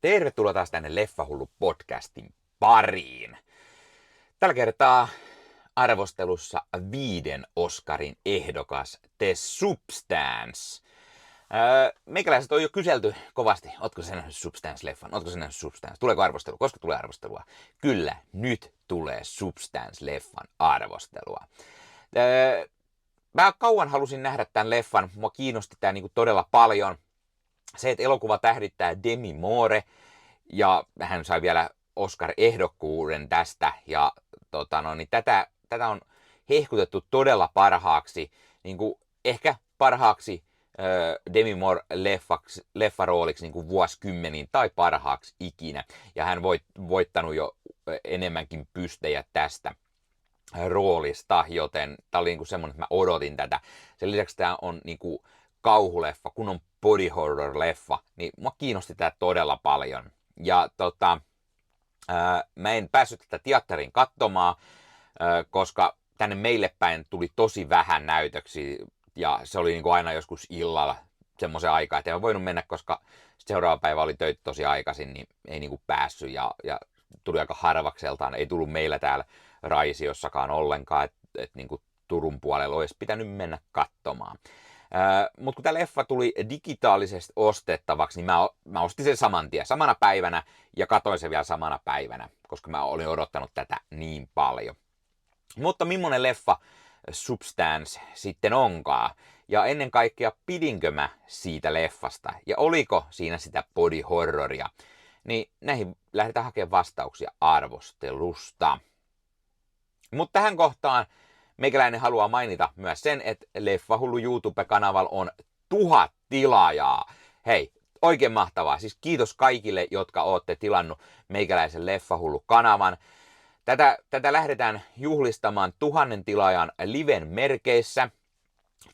Tervetuloa taas tänne Leffahullu podcastin pariin. Tällä kertaa arvostelussa 5 Oscarin ehdokas The Substance. Meikäläiset on jo kyselty kovasti, ootko sä nähnyt Substance-leffan, ootko sä nähnyt Substance, tuleeko arvostelu, koska tulee arvostelua? Kyllä, nyt tulee Substance-leffan arvostelua. Mä kauan halusin nähdä tämän leffan, mua kiinnosti tää niinku todella paljon. Se, että elokuva tähdittää Demi Moore, ja hän sai vielä Oscar-ehdokkuuden tästä, ja niin tätä on hehkutettu todella parhaaksi, niin kuin ehkä parhaaksi Demi Moore-leffarooliksi niin kuin vuosikymmeniin tai parhaaksi ikinä, ja hän voittanut jo enemmänkin pystejä tästä roolista, joten tämä oli niin kuin semmoinen, että mä odotin tätä. Sen lisäksi tämä on niin kuin kauhuleffa, kun on body horror-leffa, niin mua kiinnosti tämä todella paljon. Ja mä en päässyt tätä teatteriin katsomaan, koska tänne meille päin tuli tosi vähän näytöksiä, ja se oli niin kuin aina joskus illalla semmoisen aikaa, että en voinut mennä, koska seuraava päivä oli töitä tosi aikaisin, niin ei niin kuin päässyt, ja tuli aika harvakseltaan, ei tullut meillä täällä Raisiossakaan ollenkaan, että niin kuin Turun puolella olisi pitänyt mennä katsomaan. Mutta kun tämä leffa tuli digitaalisesti ostettavaksi, niin mä ostin sen saman tien, samana päivänä, ja katsoin sen vielä samana päivänä, koska mä olin odottanut tätä niin paljon. Mutta millainen leffa Substance sitten onkaan? Ja ennen kaikkea, pidinkö mä siitä leffasta? Ja oliko siinä sitä body horroria? Niin näihin lähdetään hakemaan vastauksia arvostelusta. Mutta tähän kohtaan meikäläinen haluaa mainita myös sen, että Leffahullu YouTube-kanavalla on 1000 tilaajaa. Hei, oikein mahtavaa. Siis kiitos kaikille, jotka olette tilannut meikäläisen Leffahullu-kanavan. Tätä lähdetään juhlistamaan 1000 tilaajan liven merkeissä.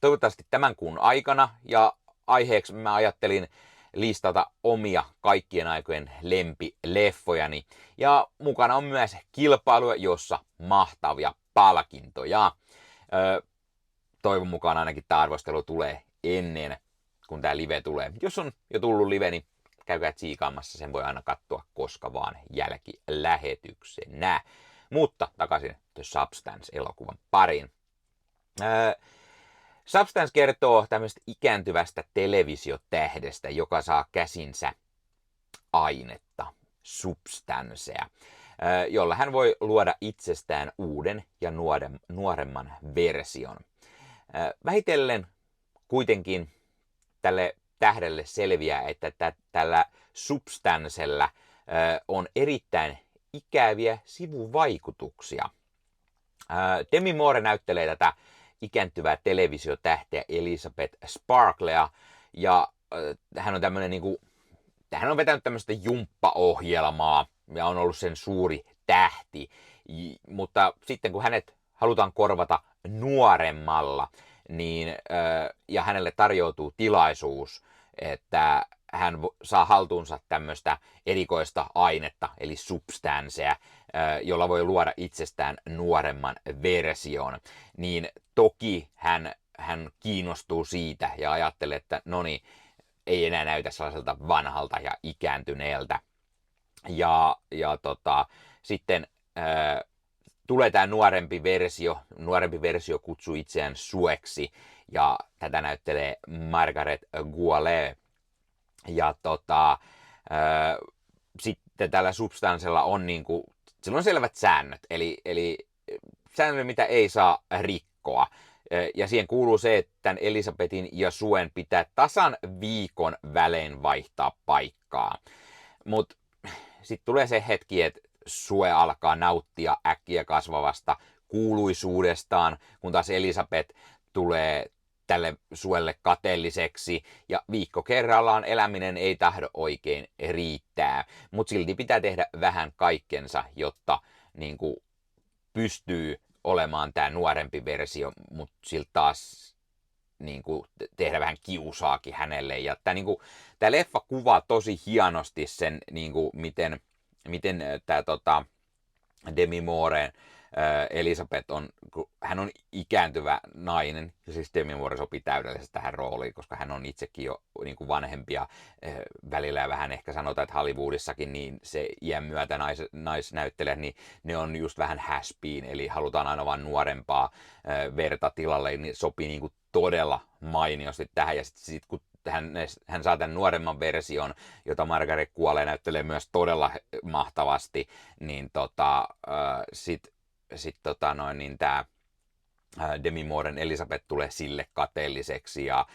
Toivottavasti tämän kuun aikana. Ja aiheeksi mä ajattelin listata omia kaikkien aikojen lempileffojani. Ja mukana on myös kilpailuja, jossa mahtavia palkintoja. Toivon mukaan ainakin tämä arvostelu tulee ennen, kun tämä live tulee. Jos on jo tullut live, niin käykää tsiikaamassa. Sen voi aina katsoa koska vaan jälkilähetyksenä. Mutta takaisin The Substance-elokuvan pariin. Substance kertoo tämmöistä ikääntyvästä televisiotähdestä, joka saa käsinsä ainetta, substansseja, jolla hän voi luoda itsestään uuden ja nuoremman version. Vähitellen kuitenkin tälle tähdelle selviää, että tällä substanssella on erittäin ikäviä sivuvaikutuksia. Demi Moore näyttelee tätä ikääntyvää televisiotähteä Elizabeth Sparklea, ja hän on tämmöinen hän on vetänyt tämmöistä jumppaohjelmaa ja on ollut sen suuri tähti, mutta sitten kun hänet halutaan korvata nuoremmalla, niin, ja hänelle tarjoutuu tilaisuus, että hän saa haltuunsa tämmöistä erikoista ainetta, eli substansseja, jolla voi luoda itsestään nuoremman version, niin toki hän kiinnostuu siitä ja ajattelee, että no niin, ei enää näytä sellaiselta vanhalta ja ikääntyneeltä. Ja sitten tulee tämä nuorempi versio kutsuu itseään Sueksi, ja tätä näyttelee Margaret Qualley. Ja sitten tällä substanssilla on sillä on selvät säännöt, eli säännöt, mitä ei saa rikkoa. Ja siihen kuuluu se, että tämän Elisabetin ja Suen pitää tasan viikon välein vaihtaa paikkaa. Mutta sitten tulee se hetki, että Sue alkaa nauttia äkkiä kasvavasta kuuluisuudestaan, kun taas Elisabeth tulee tälle Suelle kateelliseksi, ja viikko kerrallaan eläminen ei tahdo oikein riittää, mutta silti pitää tehdä vähän kaikkensa, jotta pystyy olemaan tämä nuorempi versio, mutta siltä taas tehdä vähän kiusaakin hänelle. Ja tämä leffa kuvaa tosi hienosti sen, miten tämä Demi Mooren Elisabeth hän on ikääntyvä nainen, ja siis Demi Moore sopii täydellisesti tähän rooliin, koska hän on itsekin jo niin kuin vanhempia välillä, ja vähän ehkä sanotaan, että Hollywoodissakin niin se iän myötä naisnäyttelijät, niin ne on just vähän has been, eli halutaan aina vaan nuorempaa verta tilalle, niin sopii niin kuin todella mainiosti tähän, ja sitten kun hän saa tämän nuoremman version, jota Margaret Qualley näyttelee myös todella mahtavasti, niin niin tämä Demi Mooren Elisabeth tulee sille kateelliseksi ja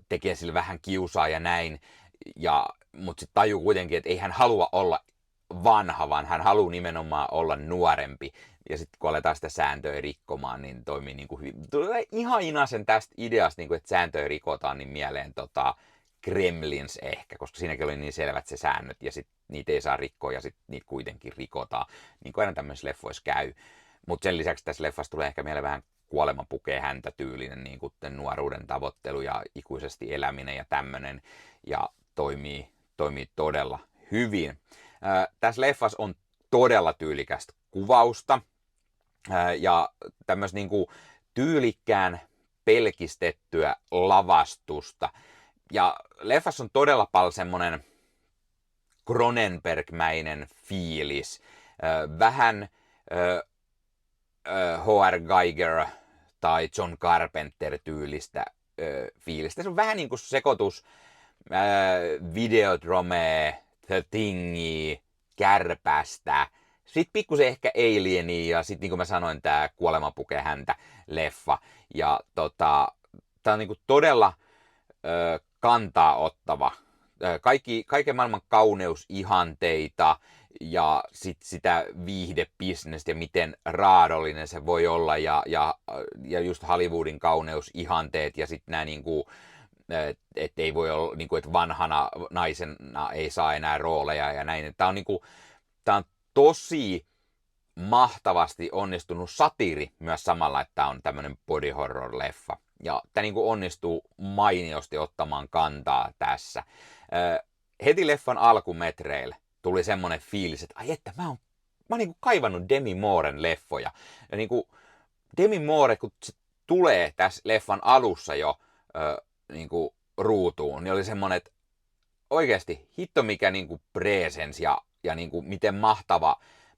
tekee sille vähän kiusaa ja näin, mutta sitten tajuu kuitenkin, että ei hän halua olla vanha, vaan hän haluaa nimenomaan olla nuorempi. Ja sitten kun aletaan sitä sääntöä rikkomaan, niin toimii niin kuin hyvin. Tulee ihan inasen tästä ideasta, niin kuin, että sääntöä rikotaan, niin mieleen Gremlins ehkä, koska siinäkin oli niin selvät se säännöt, ja sitten niitä ei saa rikkoa, ja sitten niitä kuitenkin rikotaan. Niin kuin aina tämmöisessä leffoissa käy. Mutta sen lisäksi tässä leffassa tulee ehkä mieleen vähän kuolema pukee häntä tyylinen niin kuin nuoruuden tavoittelu ja ikuisesti eläminen ja tämmöinen, ja toimii todella hyvin. Tässä leffassa on todella tyylikästä kuvausta ja tämmöistä niin kuin tyylikkään pelkistettyä lavastusta. Ja leffassa on todella paljon semmoinen Cronenberg-mäinen fiilis. Vähän H.R. Geiger tai John Carpenter-tyylistä fiilistä. Se on vähän niin kuin sekoitus Videodrome, The Thingy, Kärpästä. Sitten pikkusen ehkä Alienia ja sitten niin kuin mä sanoin, tää Kuolema pukee häntä -leffa. Ja tää on niin kuin todella kantaa ottava. Kaiken maailman kauneusihanteita ja sitä viihdebisnestä ja miten raadollinen se voi olla ja just Hollywoodin kauneusihanteet ja sitten nämä niinku, että ei voi olla, niinku, että vanhana naisena ei saa enää rooleja ja näin. Tämä on, niinku, tää on tosi mahtavasti onnistunut satiiri myös samalla, että tämä on tämmöinen body horror leffa. Ja tämä niinku onnistuu mainiosti ottamaan kantaa tässä. Heti leffan alkumetreillä tuli semmoinen fiilis, että ai että mä oon niinku kaivannut Demi Mooren leffoja. Ja niinku Demi Moore, kun se tulee tässä leffan alussa jo niinku ruutuun, niin oli semmoinen, että oikeasti hitto mikä niinku presence ja niinku miten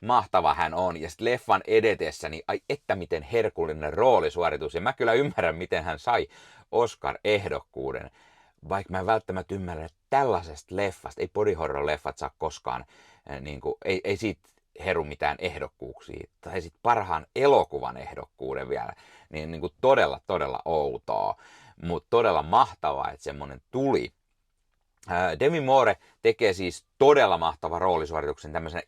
mahtava hän on. Ja sitten leffan edetessä, niin ai että miten herkullinen roolisuoritus. Ja mä kyllä ymmärrän, miten hän sai Oscar-ehdokkuuden. Vaikka mä en välttämättä ymmärrä, että tällaisesta leffasta, ei body horror-leffat saa koskaan, niin kuin, ei siitä heru mitään ehdokkuuksia. Tai sitten parhaan elokuvan ehdokkuuden vielä. Niin kuin todella outoa. Mutta todella mahtavaa, että semmonen tuli. Demi Moore tekee siis todella mahtava roolisuorituksen tämmöisenä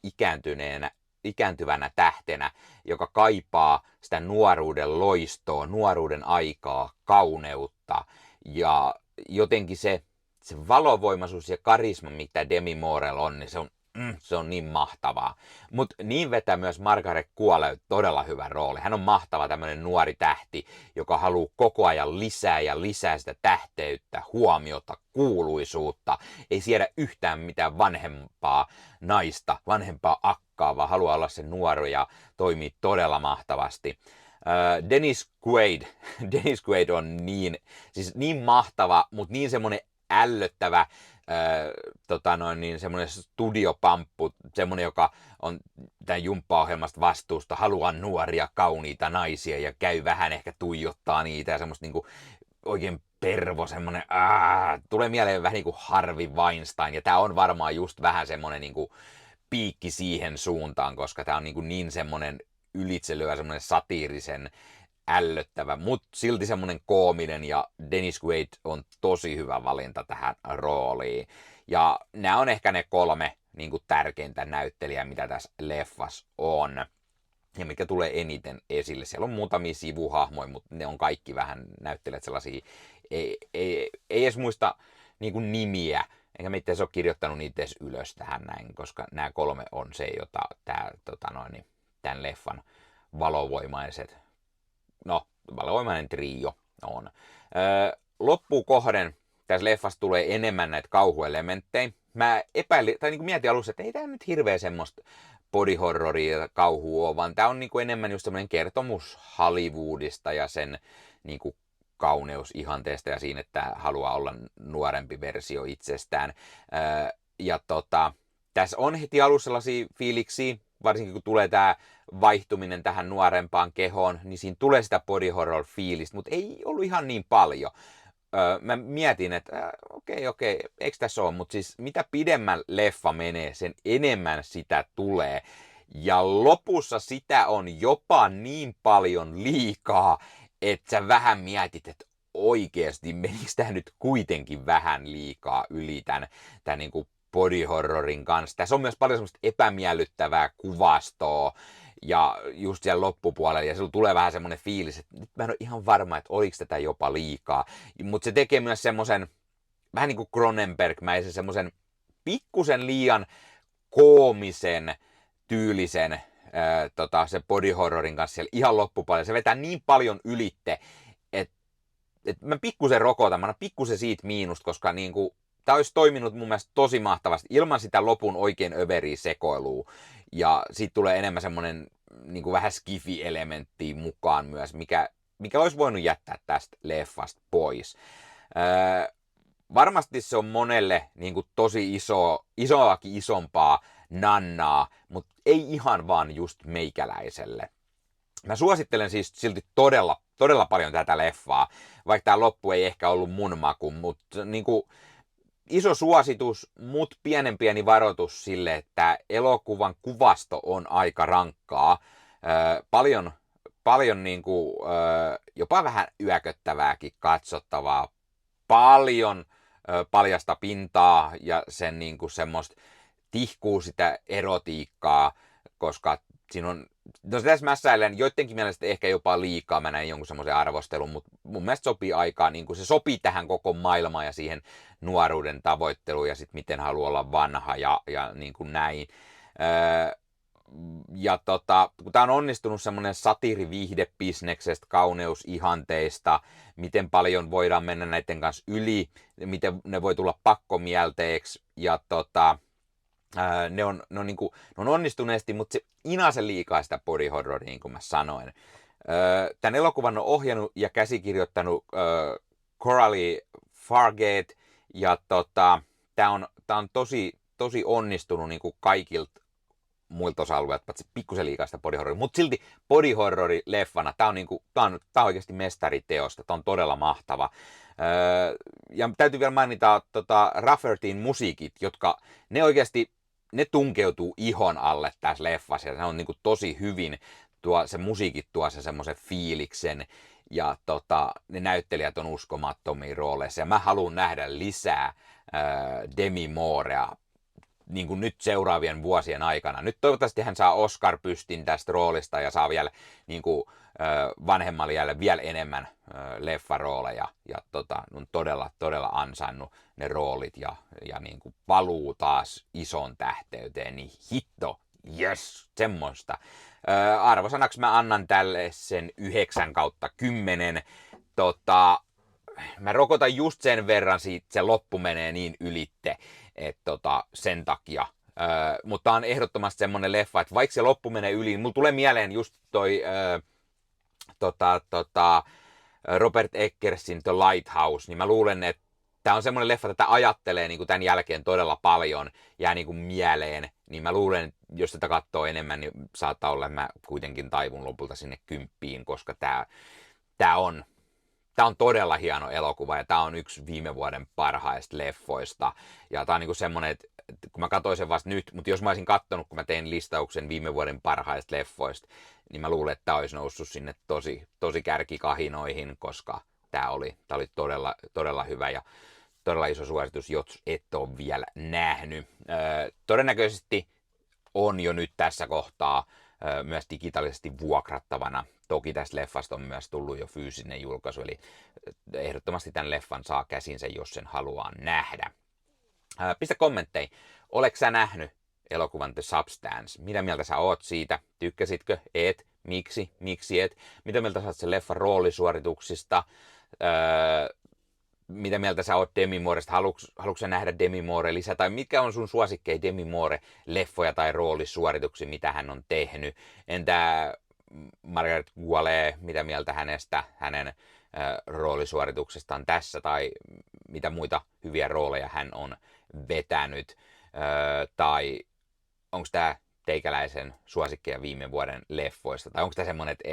ikääntyvänä tähtenä, joka kaipaa sitä nuoruuden loistoa, nuoruuden aikaa, kauneutta ja jotenkin se valovoimaisuus ja karisma, mitä Demi Moorella on, niin se on niin mahtavaa. Mutta niin vetää myös Margaret Qualley todella hyvän rooli. Hän on mahtava tämmöinen nuori tähti, joka haluaa koko ajan lisää ja lisää sitä tähteyttä, huomiota, kuuluisuutta. Ei siedä yhtään mitään vanhempaa naista, vanhempaa akkaa, vaan haluaa olla se nuori ja toimii todella mahtavasti. Dennis Quaid on niin mahtava, mutta niin semmoinen ällöttävä, niin semmoinen studiopamppu, semmoinen, joka on tämän jumppaohjelmasta vastuusta, haluaa nuoria, kauniita naisia ja käy vähän ehkä tuijottaa niitä ja semmoista niinku oikein pervo, semmoinen, tulee mieleen vähän niin kuin Harvey Weinstein, ja tää on varmaan just vähän semmoinen niinku piikki siihen suuntaan, koska tää on niin semmoinen ylitselyä, semmoinen satiirisen ällöttävä, mutta silti semmoinen koominen, ja Dennis Quaid on tosi hyvä valinta tähän rooliin. Ja nämä on ehkä ne 3 niin kuin tärkeintä näyttelijää, mitä tässä leffassa on. Ja mikä tulee eniten esille. Siellä on muutamia sivuhahmoja, mutta ne on kaikki vähän näyttelijät sellaisia, ei edes muista niin kuin nimiä. Enkä mä itse ole kirjoittanut niitä edes ylös tähän näin, koska nämä 3 on se, jota tämän leffan valovoimainen trio on. Loppuun kohden tässä leffassa tulee enemmän näitä kauhuelementtejä. Mä epäilin, tai niin kuin mietin alussa, että ei tämä nyt hirveä semmoista body horroria ja kauhua ole, vaan tämä on niinku enemmän just semmoinen kertomus Hollywoodista ja sen niinku kauneusihanteesta ja siinä, että haluaa olla nuorempi versio itsestään. Ja tässä on heti alussa sellaisia fiiliksiä, varsinkin kun tulee tämä vaihtuminen tähän nuorempaan kehoon, niin siinä tulee sitä body horror fiilistä, mutta ei ollut ihan niin paljon. Mä mietin, että okei, eikö tässä ole, mutta siis mitä pidemmän leffa menee, sen enemmän sitä tulee. Ja lopussa sitä on jopa niin paljon liikaa, että sä vähän mietit, että oikeasti menikö tämä nyt kuitenkin vähän liikaa yli tämän niin kuin body horrorin kanssa. Tässä on myös paljon semmoista epämiellyttävää kuvastoa ja just siellä loppupuolella, ja sulla tulee vähän semmoinen fiilis, että nyt mä en ole ihan varma, että oliko tätä jopa liikaa. Mutta se tekee myös semmoisen, vähän niin kuin Cronenberg-mäisen, semmoisen pikkusen liian koomisen, tyylisen se body horrorin kanssa siellä ihan loppupuolella. Se vetää niin paljon ylitte, että mä pikkusen rokotan, mä annan pikkusen siitä miinusta, koska niinku, tämä olisi toiminut mun mielestä tosi mahtavasti ilman sitä lopun oikein överiä sekoilua. Ja siitä tulee enemmän semmoinen niin kuin vähän skifi-elementtiä mukaan myös, mikä olisi voinut jättää tästä leffasta pois. Varmasti se on monelle niin kuin tosi isoakin isompaa nannaa, mutta ei ihan vaan just meikäläiselle. Mä suosittelen siis silti todella paljon tätä leffaa, vaikka tämä loppu ei ehkä ollut mun maku, mutta niin kuin iso suositus, mut pieni varoitus sille, että elokuvan kuvasto on aika rankkaa. Paljon niin kuin, jopa vähän yököttävääkin katsottavaa. Paljon paljasta pintaa ja sen niin kuin semmoista tihkuu sitä erotiikkaa, koska siinä on, no tässä mässäilen joidenkin mielestä ehkä jopa liikaa, mä näin jonkun semmoisen arvostelun, mutta mun mielestä sopii aikaan, niin kuin se sopii tähän koko maailmaan ja siihen nuoruuden tavoitteluun ja sitten miten haluaa olla vanha ja niin kuin näin. Ja kun tää on onnistunut semmoinen satiiriviihdebisneksestä, kauneusihanteista, miten paljon voidaan mennä näiden kanssa yli, miten ne voi tulla pakkomielteeksi ja ne on onnistuneesti, mutta se inasen liikaa sitä body horroria, niin kuin mä sanoin. Tämän elokuvan on ohjannut ja käsikirjoittanut Coralie Fargate, ja tämä on tosi onnistunut niin kuin kaikilta muilta osa-alueilta, paitsi pikkusen liikaa sitä body horroria, mutta silti body horrori leffana, tämä on oikeasti mestariteosta, tämä on todella mahtava. Ja täytyy vielä mainita Raffertyn musiikit, jotka ne oikeasti ne tunkeutuu ihon alle tässä leffassa ja se on niin kuin tosi hyvin, se musiikit tuo se semmoisen fiiliksen ja ne näyttelijät on uskomattomia rooleissa ja mä haluan nähdä lisää Demi Moorea niin kuin nyt seuraavien vuosien aikana. Nyt toivottavasti hän saa Oscar-pystin tästä roolista ja saa vielä niin kuin, vanhemmalle jälleen vielä enemmän leffarooleja ja on todella ansainnut ne roolit ja niin kuin paluu taas ison tähteyteen, niin hitto, yes, semmoista. Arvosanaksi mä annan tälle sen 9/10. Mä rokotan just sen verran siitä, se loppu menee niin ylitte, että sen takia. Mutta on ehdottomasti semmonen leffa, että vaikka se loppu menee yli, niin mulla tulee mieleen just toi Robert Eggersin The Lighthouse, niin mä luulen, että tää on semmoinen leffa, että tätä ajattelee niin kuin tämän jälkeen todella paljon, jää niin kuin mieleen, niin mä luulen, että jos tätä katsoo enemmän, niin saattaa olla, että mä kuitenkin taivun lopulta sinne 10, koska tää on todella hieno elokuva ja tää on yksi viime vuoden parhaista leffoista. Ja tää on niinku semmonen, että kun mä katsoin sen vasta nyt, mutta jos mä olisin kattonut, kun mä tein listauksen viime vuoden parhaista leffoista, niin mä luulen, että tää olisi noussut sinne tosi kärkikahinoihin, koska tää oli todella hyvä ja todella iso suositus, jos et ole vielä nähnyt. Todennäköisesti on jo nyt tässä kohtaa myös digitaalisesti vuokrattavana. Toki tästä leffasta on myös tullut jo fyysinen julkaisu, eli ehdottomasti tämän leffan saa käsinsä, jos sen haluaa nähdä. Pistä kommentteihin, oletko sä nähnyt elokuvan The Substance? Mitä mieltä sä oot siitä? Tykkäsitkö? Et? Miksi et? Mitä mieltä sä oot sen leffan roolisuorituksista? mitä mieltä sä oot Demi Mooresta? Haluatko sä nähdä Demi Moore lisää? Tai mikä on sun suosikkei Demi Moore-leffoja tai roolisuorituksia, mitä hän on tehnyt? Entä Margaret Qualley, mitä mieltä hänestä, hänen roolisuorituksestaan tässä? Tai mitä muita hyviä rooleja hän on vetänyt? Tai onko tämä teikäläisen suosikkeja viime vuoden leffoista? Tai onko tämä semmoinen, että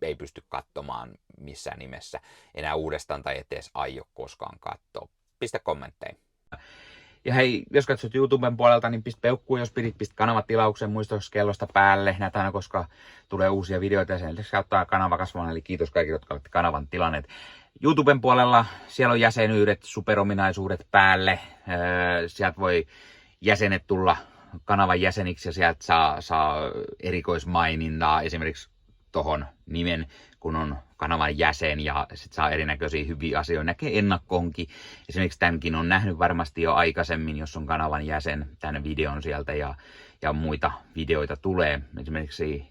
ei pysty katsomaan missään nimessä enää uudestaan tai et edes aio koskaan katsoa? Pistä kommentteihin. Ja hei, jos katsot YouTuben puolelta, niin pistä peukkuu, jos pistä kanavatilauksen, muista kellosta päälle. Näitä aina, koska tulee uusia videoita ja sen lisäksi auttaa kanava kasvamaan. Eli kiitos kaikille, jotka olette kanavan tilanneet. YouTuben puolella siellä on jäsenyydet, superominaisuudet päälle. Sieltä voi jäsenet tulla kanavan jäseniksi ja sieltä saa erikoismainintaa esimerkiksi tohon nimen, kun on kanavan jäsen ja sit saa erinäköisiä hyviä asioita. Näkee ennakkoonkin. Esimerkiksi tämänkin on nähnyt varmasti jo aikaisemmin, jos on kanavan jäsen, tämän videon sieltä ja muita videoita tulee. Esimerkiksi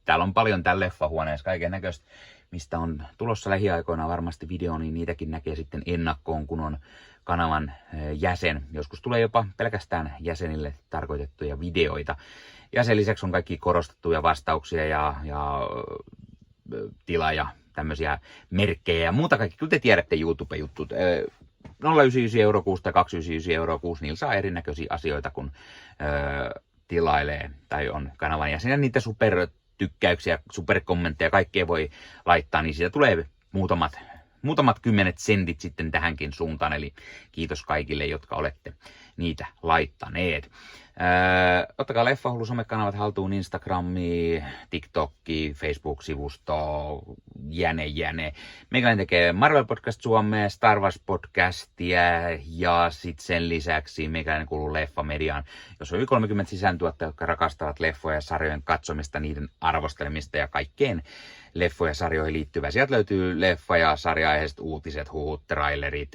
täällä on paljon täällä leffahuoneessa kaiken näköistä, mistä on tulossa lähiaikoina varmasti video, niin niitäkin näkee sitten ennakkoon, kun on kanavan jäsen. Joskus tulee jopa pelkästään jäsenille tarkoitettuja videoita. Ja sen lisäksi on kaikki korostettuja vastauksia ja tila ja tämmöisiä merkkejä ja muuta kaikki. Kyllä te tiedätte YouTube-juttut. 0,99 € kuussa tai 2,99 € kuussa, niillä saa erinäköisiä asioita, kun tilailee tai on kanavan jäsen. Ja niitä supertykkäyksiä, superkommentteja, kaikkea voi laittaa, niin siitä tulee muutamat kymmenet sentit sitten tähänkin suuntaan, eli kiitos kaikille, jotka olette niitä laittaneet. Ottakaa Leffahullu somekanavat haltuun, Instagrami, TikTokki, Facebook-sivusto, jäne. Meikäläinen tekee Marvel Podcast Suomea, Star Wars Podcastia ja sitten sen lisäksi meikäläinen kuuluu Leffamediaan, jos on yli 30 sisääntuottajia, jotka rakastavat leffoja ja sarjojen katsomista, niiden arvostelemista ja kaikkeen leffoja ja sarjoihin liittyvää. Sieltä löytyy leffa- ja sarja-aiheiset uutiset, huhut, trailerit,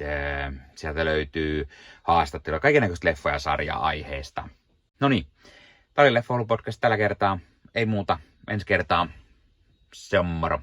sieltä löytyy haastatteluja, kaikennäköistä leffa- ja sarja-aiheesta. No niin, tämä oli Leffahullu podcast tällä kertaa. Ei muuta, ensi kertaa. Se on moro.